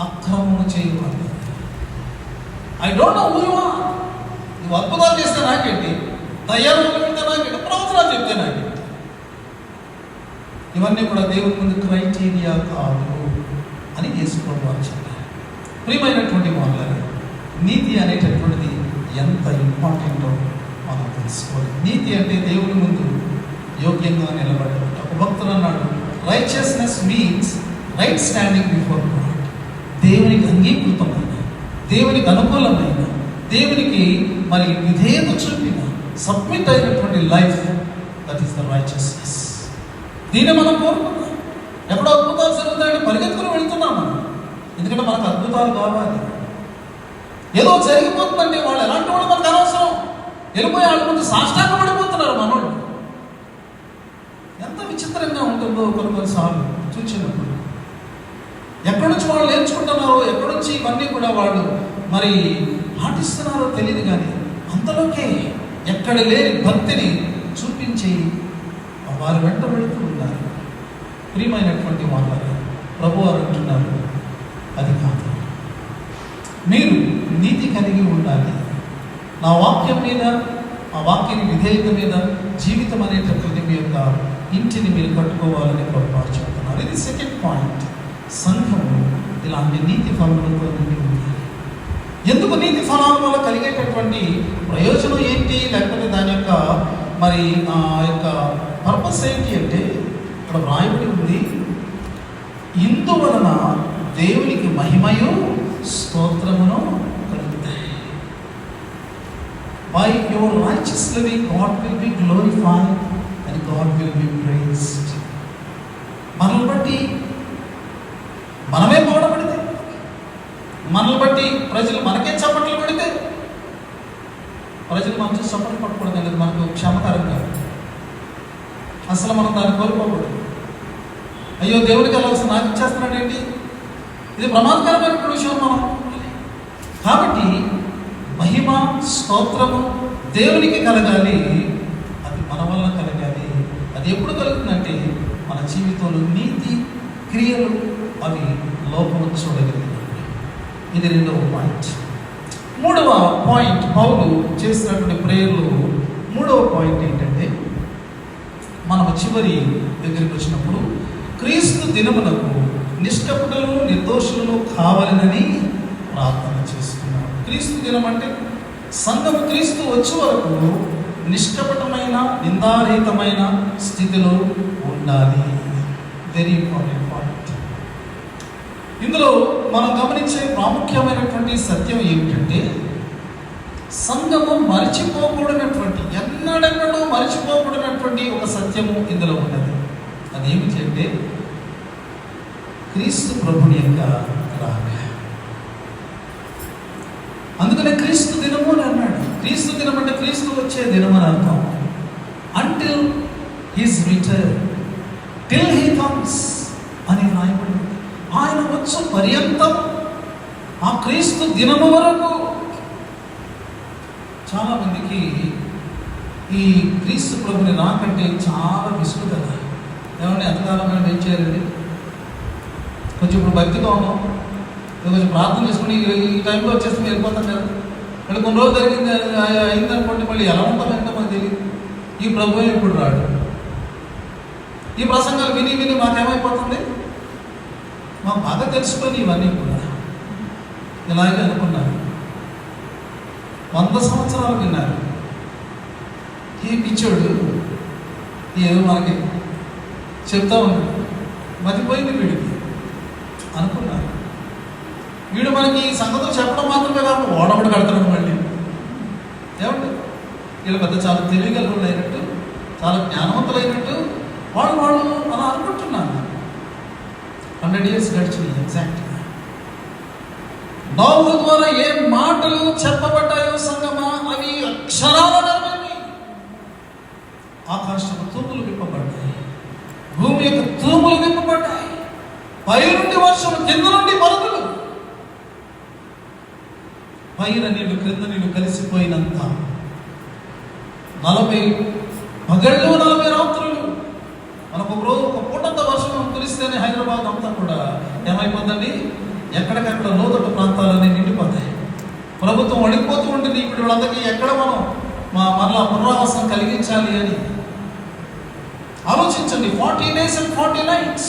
అక్రమము చేయవాలి. I don't know who you are. నువ్వు అద్భుతాలు చేస్తే నాకేంటి, దయ్యాలు వదిలిపెడితే నాకేంటి, ప్రవచనాలు చెప్తే నాకేంటి. ఇవన్నీ కూడా దేవుని ముందు క్రైటీరియా కాదు అని యేసుప్రభువు వారు చెప్పారు. ప్రియమైనటువంటి వాళ్ళని, నీతి అనేటటువంటిది ఎంత ఇంపార్టెంటో మనం తెలుసుకోవాలి. నీతి అంటే దేవుని ముందు యోగ్యంగా నిలబడడం. ఒక భక్తుడు అన్నాడు, righteousness means right standing before God. దేవునికి అంగీకృతమైన, దేవునికి అనుకూలమైన, దేవునికి మరి విధేయత చూపిన, సబ్మిట్ అయినటువంటి life, that is the righteousness. దీన్ని మనం కోరుకున్నాం. ఎక్కడో అద్భుతాలు జరుగుతాయని పరిగెత్తుకుని వెళ్తున్నాం మనం. ఎందుకంటే మనకు అద్భుతాలు కావాలి. ఏదో జరిగిపోతుందంటే వాళ్ళు ఎలాంటి వాళ్ళు మనకు అనవసరం. వెళ్ళిపోయి వాళ్ళ ముందు సాష్టాంగ పడిపోతున్నారు మనోళ్ళు. ఎంత విచిత్రంగా ఉంటుందో కొన్నిసార్లు చూసినప్పుడు. ఎక్కడి నుంచి వాళ్ళు నేర్చుకుంటున్నారో, ఎక్కడి నుంచి ఇవన్నీ కూడా వాళ్ళు మరి పాటిస్తున్నారో తెలియదు. కానీ అంతలోకే ఎక్కడ లేని భక్తిని చూపించి వారు వెంట వెళుతూ ఉన్నారు. ప్రియమైనటువంటి వాళ్ళు ప్రభు వారు అంటున్నారు, అది కాదు, మీరు నీతి కలిగి ఉండాలి. నా వాక్యం మీద, ఆ వాక్యాన్ని విధేయత మీద జీవితం అనేటటువంటి మీ యొక్క ఇంటిని మీరు కట్టుకోవాలని ప్రభువారు చెప్తున్నారు. ఇది సెకండ్ పాయింట్. సంఘము ఇలాంటి నీతి ఫలములతో నిండి ఉండాలి. ఎందుకు నీతి ఫలాల వల్ల కలిగేటటువంటి ప్రయోజనం ఏంటి, లేకపోతే దాని యొక్క మరి ఆ యొక్క పర్పస్ ఏంటి అంటే ఇక్కడ వ్రాయబడి ఉంది, ఇందువలన దేవునికి మహిమయు స్తోత్రమును కలుగుతాయి. By your righteous living, God will be glorified and God will be praised. మనల్ని బట్టి మనమే పొగడబడితే, మనల్ని బట్టి ప్రజలు మనకే చప్పట్లు కొడితే, ప్రజలు మనం చూసి చప్పట్లు పట్టుకోవడం అనేది మనకు క్షమకరం కాదు. అసలు మనం దాన్ని కోరుకోకూడదు. అయ్యో దేవుడికి వెళ్ళాల్సిన నాకు ఇచ్చేస్తున్నాడు ఏంటి, ఇది ప్రమాదకరమైన విషయం మనం. కాబట్టి మహిమ స్తోత్రము దేవునికి కలగాలి. అది మన వల్ల కలగాలి. అది ఎప్పుడు కలుగుతుందంటే మన జీవితంలో నీతి క్రియలు అవి లోపల చూడగలిగినప్పుడు. ఇది రెండవ పాయింట్. మూడవ పాయింట్, పౌలు చేసినటువంటి ప్రేయర్లో మూడవ పాయింట్ ఏంటంటే, మనం చివరి దగ్గరికి వచ్చినప్పుడు క్రీస్తు దినమునకు నిష్కపటులను నిర్దోషులను కావాలనని ప్రార్థన చేస్తున్నాం. క్రీస్తు దినం అంటే సంఘము క్రీస్తు వచ్చే వరకు నిష్కపటమైన, నిందారహితమైన స్థితిలో ఉండాలి. Very important point. ఇందులో మనం గమనించే ప్రాముఖ్యమైనటువంటి సత్యం ఏమిటంటే, సంఘము మరిచిపోకూడనటువంటి, ఎన్నడెన్నడూ మరిచిపోకూడనటువంటి ఒక సత్యము ఇందులో ఉన్నది. అదేమిటి అంటే క్రీస్తు ప్రభుని యొక్క రాక. అందుకనే క్రీస్తు దినము అని అన్నాడు. క్రీస్తు దినం అంటే క్రీస్తు వచ్చే దినం అని అర్థం. Until his return, till he comes అని రాయబడి, ఆయన వచ్చు పర్యంతం, ఆ క్రీస్తు దినము వరకు. చాలా మందికి ఈ క్రీస్తు ప్రభుని రాకంటే చాలా విసుగు కదా. ఏమంటే ఎంతకాలంగా ఏం చేయాలండి, కొంచెం ఇప్పుడు భక్తిగా ఉన్నాం, కొంచెం ప్రార్థన చేసుకుని ఈ టైంలో వచ్చేసి వెళ్ళిపోతాం కదా. మళ్ళీ కొన్ని రోజులు జరిగింది అయిందనుకోండి, మళ్ళీ ఎలా ఉంటాం ఏంటో మాకు తెలియదు. ఈ ప్రభువే ఇప్పుడు రాడు. ఈ ప్రసంగాలు విని విని మాకేమైపోతుంది, మాకు బాగా తెలుసుకొని ఇవన్నీ కూడా ఇలాగే అనుకున్నారు. 100 సంవత్సరాలు విన్నారు. ఈ పిచ్చోడు ఏదో మనకి చెప్తా ఉన్నాడు, మతిపోయింది వీడికి అనుకున్నారు. వీడు మనకి సంగతులు చెప్పడం మాత్రమే కాదు, ఓడబడి కడతాడు మళ్ళీ. ఏమంటే వీళ్ళు పెద్ద చాలా తెలివిగలు అయినట్టు, చాలా జ్ఞానవంతులైనట్టు వాళ్ళు అలా అనుకుంటున్నారు. 100 years గడిచినాయి ఎగ్జాక్ట్గా. నోహు ద్వారా ఏ మాటలు చెప్పబడ్డాయో సంగమా, అవి అక్షరాల నెరవేరి. ఆకాశపు తూములు విప్పబడ్డాయి, భూమి యొక్క తూములు విప్పబడ్డాయి, పై నుండి వర్షం, కింద నుండి వరదలు, పైన నీళ్లు క్రింద నీళ్లు కలిసిపోయినంత 40 పగళ్ళు 40 రాత్రులు. మనకు ఒక రోజు ఒక పూటంతా వర్షం కురిస్తేనే హైదరాబాద్ అంతా కూడా ఏమైపోతుందండి, ఎక్కడికక్కడ లోతట్టు ప్రాంతాలన్నీ నిండిపోతాయి. ప్రభుత్వం వణికిపోతూ ఉంటుంది. ఇప్పుడు వీళ్ళందరికీ ఎక్కడ మనం మరలా పునరావాసం కలిగించాలి అని ఆలోచించండి. 40 days and 40 nights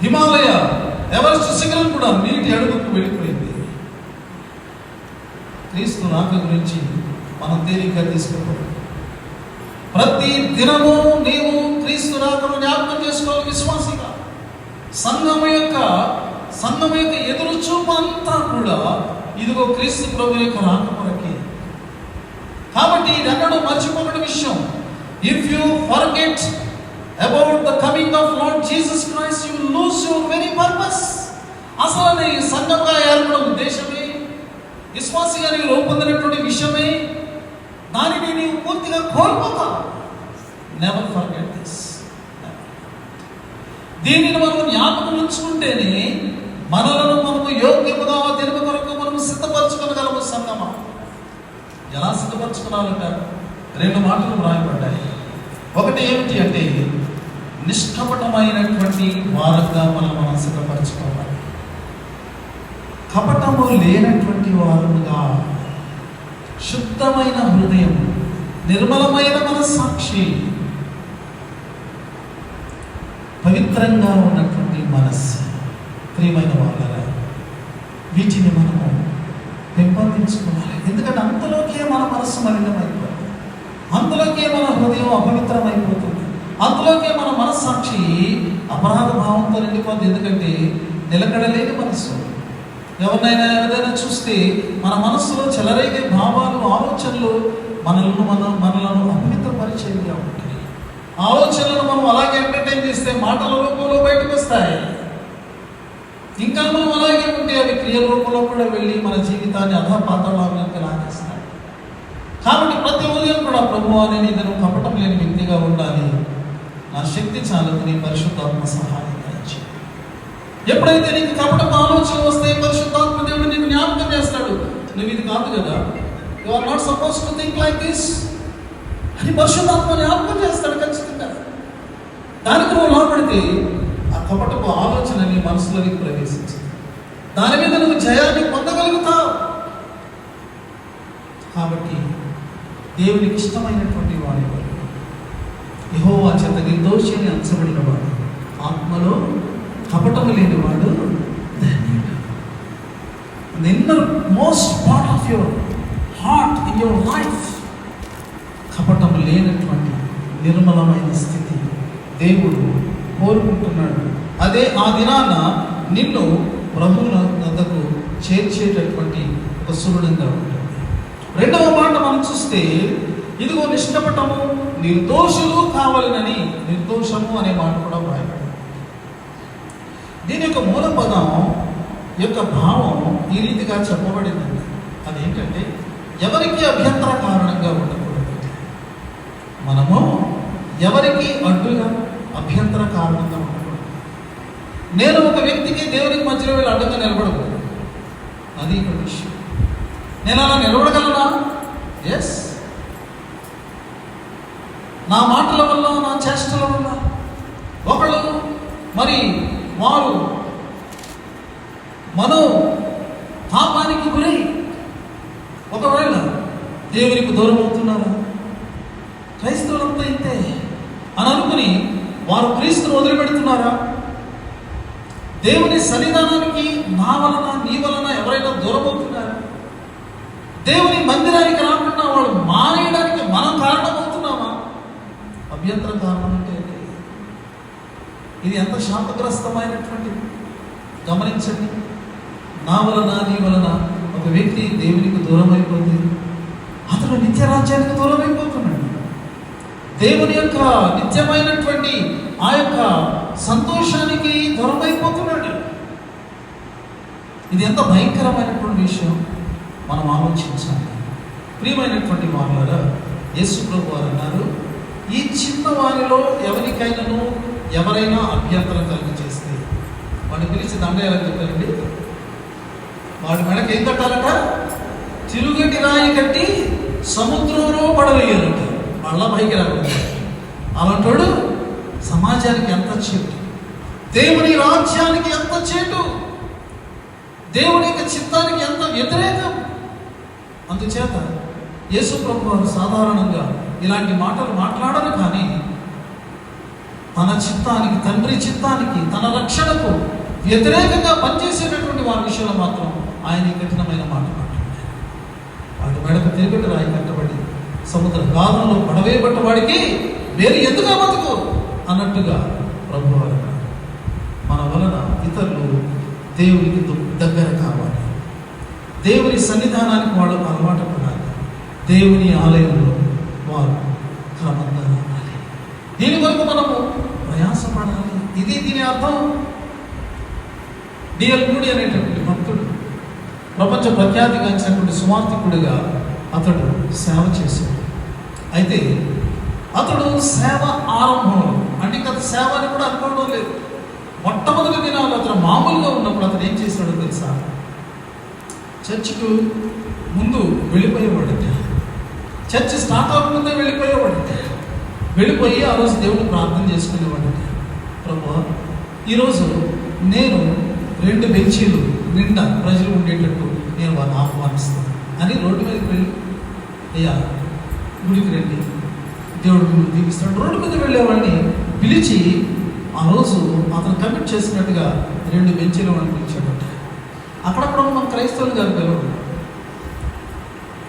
Himalaya Everest శిఖరం కూడా నీటి అడుగుకు వెళ్ళిపోయింది. క్రీస్తు రాక గురించి మనం తేలిగ్గా తీసుకోవాలి. ప్రతి దినము నీవు క్రీస్తు రాకను జ్ఞాపకం చేసుకోవాలి విశ్వాసిగా. సంఘము యొక్క ఎదురు చూపు అంతా కూడా ఇదిగో క్రీస్తు ప్రభు యొక్క రాక కొరకే. కాబట్టి ఇది ఎన్నడూ మర్చిపోకూడని విషయం. If you forget about the coming of lord Jesus Christ, you lose your very purpose. అసలు నీ సంఘంగా ఏర్పడిన ఉద్దేశమే, విశ్వాసిగా నీవు రూపొందినటువంటి విషయమే, దానిని నీవు పూర్తిగా కోల్పోతావు. Never forget this. దీనిని మనం జ్ఞాపకం ఉంచుకుంటేనే మనము యోగ్యముగా దినము కొరకు మనము సిద్ధపరచుకోగలము. సంగమా ఎలా సిద్ధపరచుకోవాలంట? 2 మాటలు రాయబడ్డాయి. ఒకటి ఏమిటి అంటే, నిష్కపటమైనటువంటి వారంగా మనం సిద్ధపరచుకోవాలి. కపటము లేనటువంటి వారుగా, శుద్ధమైన హృదయం, నిర్మలమైన మనస్సాక్షి, పవిత్రంగా ఉన్నటువంటి మనస్సు. ప్రియమైన వాళ్ళరా, వీటిని మనము పెంపొందించుకోవాలి. ఎందుకంటే అంతలోకే మన మనస్సు మలినమైపోతుంది, అంతలోకే మన హృదయం అపవిత్రమైపోతుంది, అంతలోకే మన మనస్సాక్షి అపరాధ భావంతో నిండిపోతుంది. ఎందుకంటే నిలకడలేని మనస్సు. ఎవరైనా చూస్తే మన మనస్సులో చెలరేగే భావాలు, ఆలోచనలు మనలను అపవిత్రపరిచేవిగా ఉంటాయి. ఆలోచనలను మనం అలాగే ఎంటర్టైన్ చేస్తే మాటల రూపంలో బయటకు వస్తాయి. ఇంకా మనం అలాగే ఉంటే అవి క్రియల రూపంలో కూడా వెళ్ళి మన జీవితాన్ని అధపాతాళంలోకి లాగేస్తాయి. కాబట్టి ప్రతి ఉదయం కూడా ప్రభువా, నేను ఇద్దరు కపటం లేని వ్యక్తిగా ఉండాలి, నా శక్తి చాలదు, నీ పరిశుద్ధాత్మ సహాయం దయచేయి. ఎప్పుడైతే నీకు కపటపు ఆలోచన వస్తే పరిశుద్ధాత్మ దేవుడు నీకు జ్ఞాపకం చేస్తాడు, నువ్వు ఇది కాదు కదా, you are not suppose to think like this అని పరిశుద్ధాత్మ జ్ఞాపకం చేస్తాడు ఖచ్చితంగా. దానికి నువ్వు లోపడితే ఆ కపటపు ఆలోచన నీ మనసులోకి ప్రవేశించింది, దాని మీద నువ్వు జయాన్ని పొందగలుగుతావు. కాబట్టి దేవునికి ఇష్టమైనటువంటి వాడి యెహోవా చేత నిర్దోషి అని అంచబడిన వాడు, ఆత్మలో కపటము లేనివాడు ధన్యుడు. The innermost part of your heart in your life, కపటము లేనటువంటి నిర్మలమైన స్థితి దేవుడు కోరుకుంటున్నాడు. అదే ఆ దినాన నిన్ను ప్రభువుల వద్దకు చేర్చేటటువంటి ఒక సుగుణంగా ఉంటుంది. 2వ మాట మనం చూస్తే, ఇదిగో నిష్కపటము నిర్దోషులు కావాలని, నిర్దోషము అనే మాట కూడా వ్రాయబడింది. దీని యొక్క మూల పదం యొక్క భావం ఈ రీతిగా చెప్పబడిందండి. అదేంటంటే, ఎవరికి అభ్యంతర కారణంగా ఉండకూడదు. మనము ఎవరికి అడ్డుగా, అభ్యంతర కారణంగా ఉండకూడదు. నేను ఒక వ్యక్తికి దేవునికి మధ్యలో వెళ్ళి అడ్డుగా నిలబడకూడదు. అది ఇక్కడ విషయం. నేను అలా నిలబడగలనా? ఎస్. నా మాటల వల్ల, నా చేష్టల వల్ల ఒకళ్ళు మరి వారు మనో పాపానికి గురై ఒకవేళ దేవునికి దూరం అవుతున్నారా, క్రైస్తవులంతా ఇంతే అని అనుకుని వారు క్రీస్తును వదిలిపెడుతున్నారా, దేవుని సన్నిధానానికి నా వలన, నీ వలన ఎవరైనా దూరం అవుతున్నారా, దేవుని మందిరానికి రాకుండా వాళ్ళు మానేయడానికి మనం కారణమవుతున్నామా? అభ్యంతర కారణం అంటే ఇది ఎంత శాపగ్రస్తమైనటువంటిది గమనించండి. నా వలన, నీ వలన ఒక వ్యక్తి దేవునికి దూరం అయిపోతే అతను నిత్య రాజ్యానికి దూరం అయిపోతున్నాడు. దేవుని యొక్క నిత్యమైనటువంటి ఆ యొక్క సంతోషానికి దూరం అయిపోతున్నాడు. ఇది ఎంత భయంకరమైనటువంటి విషయం మనం ఆలోచించాలి. ప్రియమైనటువంటి వారులారా, యేసు ప్రభు వారు అన్నారు, ఈ చిన్న వారిలో ఎవరైనా అభ్యంతరం కలిగి చేస్తే వాడిని పిలిచి దండయాలని చెప్పారండి. వాడి మెడకి ఏం కట్టాలట? తిరుగటి రాయి కట్టి సముద్రంలో పడవేయాలట. మళ్ళా పైకి రాకూడదు. అలాంటోడు సమాజానికి ఎంత చేటు, దేవుని రాజ్యానికి ఎంత చేటు. దేవుని యొక్క చిత్తానికి ఎంత వ్యతిరేకం. అందుచేత యేసు ప్రభు వారు సాధారణంగా ఇలాంటి మాటలు మాట్లాడరు, కానీ తన చిత్తానికి, తండ్రి చిత్తానికి, తన రక్షణకు వ్యతిరేకంగా పనిచేసేటటువంటి వారి విషయంలో మాత్రం ఆయన కఠినమైన మాట మాట్లాడారు. వాడి మెడకు తిరిగటి రాయి కట్టబడి సముద్ర గాధంలో పడవేయబడ్డ వాడికి వేరు ఎందుకు బతుకు అన్నట్టుగా ప్రభు వారు మన వలన ఇతరులు దేవునికి దగ్గర కావాలి, దేవుని సన్నిధానానికి వాళ్ళు అలవాటు పడాలి, దేవుని ఆలయంలో వారు క్రమంగా రావాలి. దీని వరకు మనము ప్రయాసపడాలి. ఇది దీని అర్థం. డిఎల్ మూడి అనేటటువంటి భక్తుడు ప్రపంచ ప్రఖ్యాతిగాంచినటువంటి సువార్థికుడిగా అతడు సేవ చేశాడు. అయితే అతడు సేవ ఆరంభంలో, అంటే ఇంకా సేవ అని కూడా అనుకోవడం లేదు, మొట్టమొదటి దినాలు అతను మామూలుగా ఉన్నప్పుడు అతను ఏం చేశాడో తెలుసా? చర్చికు ముందు వెళ్ళిపోయేవాడట. చర్చ్ స్టార్ట్ అవ్వకముందే వెళ్ళిపోయేవాడట. వెళ్ళిపోయి ఆ రోజు దేవుడు ప్రార్థన చేసుకునేవాడట. ప్రభువా, ఈరోజు నేను 2 బెంచీలు నిండా ప్రజలు ఉండేటట్టు నేను వారిని ఆహ్వానిస్తాను అని రోడ్డు మీదకి వెళ్ళి, అయ్యా గుడికి రండి, దేవుడు మిమ్మల్ని దీవిస్తాడు. రోడ్డు మీద వెళ్ళేవాడిని పిలిచి ఆ రోజు అతను కమిట్ చేసినట్టుగా 2 బెంచీలు వాడిని పిలిచాడట. అక్కడక్కడ మన క్రైస్తవులు గారు పిలవడు,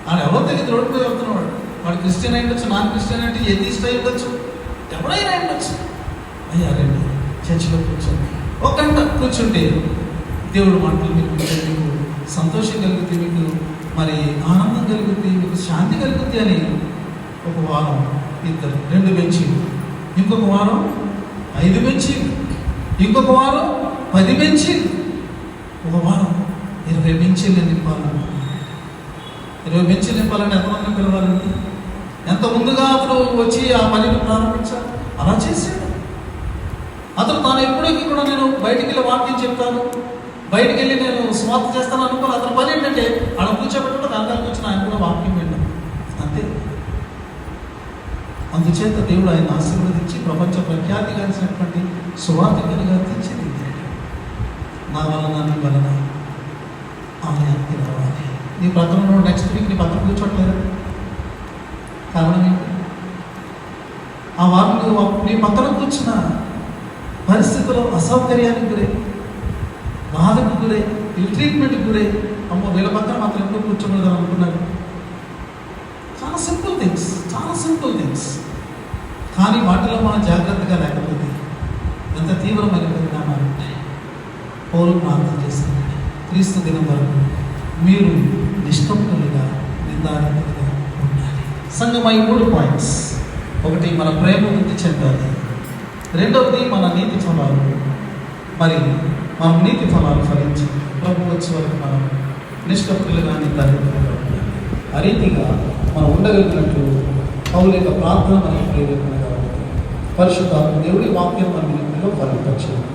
ఆయన ఎవరో తెలియదు, రోడ్డు మీద వెళ్తున్నవాడు. వాడు క్రిస్టియన్ అయి ఉండొచ్చు, నాన్ క్రిస్టియన్ అంటే ఎథీస్ట్ అయి ఉండొచ్చు, ఎవడైనా అయి ఉండొచ్చు. అయ్యా రండి చర్చిలో కూర్చోండి, 1 గంట కూర్చుంటే దేవుడు మాటలు మీకు సంతోషం కలుగుతుంది, మీకు మరి ఆనందం కలుగుతుంది, మీకు శాంతి కలుగుతుంది అని ఒక వారం 2 బెంచీలు, ఇంకొక వారం 5 బెంచీలు, ఇంకొక వారం 10 బెంచీలు, ఒక వారం 20 బెంచీలు నింపాలని. 20 బెంచీలు నింపాలని ఎంతమంది పిలవాలండి? ఎంత ముందుగా అతను వచ్చి ఆ పనిని ప్రారంభించాలి. అలా చేశాడు అతను. తాను ఎప్పుడైనా కూడా నేను బయటికి వెళ్ళి వాక్యం చెప్తాను, బయటికి వెళ్ళి నేను స్వార్థ చేస్తాను అనుకోవాలి. అతని పని ఏంటంటే ఆడ కూర్చోబెట్టుకుంటే దానికి వచ్చిన ఆయన కూడా వాక్యం విన్నాం, అంతే. అందుచేత దేవుడు ఆయన ఆశీర్వదించి ప్రపంచ ప్రఖ్యాతిగాంచినటువంటి సువార్థికునిగా తీర్చిదిద్దాడు. నా వలన, నీ వలన ఆలయానికి రావాలి. నీ ప్రక్కన నెక్స్ట్ వీక్ నీ పక్కన కూర్చోట్లేదు, కారణం ఏంటి? ఆ వారిని నీ పక్కన కూర్చున్న పరిస్థితుల్లో అసౌకర్యానికి గురై, బాధకు గురై, ఇల్ ట్రీట్మెంట్కి గురై, అమ్మో వీళ్ళ పక్కన మాత్రం ఎప్పుడు కూర్చోకూడదు అనుకున్నారు. చాలా సింపుల్ థింగ్స్, కానీ వాటిలో మనం జాగ్రత్తగా లేకపోతే ఎంత తీవ్రమైన పరిణామాలు ఉంటాయి. పౌలు ప్రార్థన చేసింది, క్రీస్తు దినం వరకు మీరు నిష్కపటులుగా, నిందారహితులుగా ఉండాలి. సంఘం ఈ 3 పాయింట్స్. 1, మన ప్రేమ వృద్ధి చెందాలి. 2వది, మన నీతి ఫలాలు, మరి మనం నీతి ఫలాలు ఫలించి ప్రభు వచ్చే వరకు మనం నిష్కపటులుగా, నిందారహితులుగా ఉండాలి. ఆ రీతిగా మనం ఉండగలిగినట్టు పౌలు యొక్క ప్రార్థన మనకి ప్రేరేపణగా ఉంటుంది. పరిశుద్ధాత్మ దేవుడి వాక్యం మన ఫలింపచేయాలి.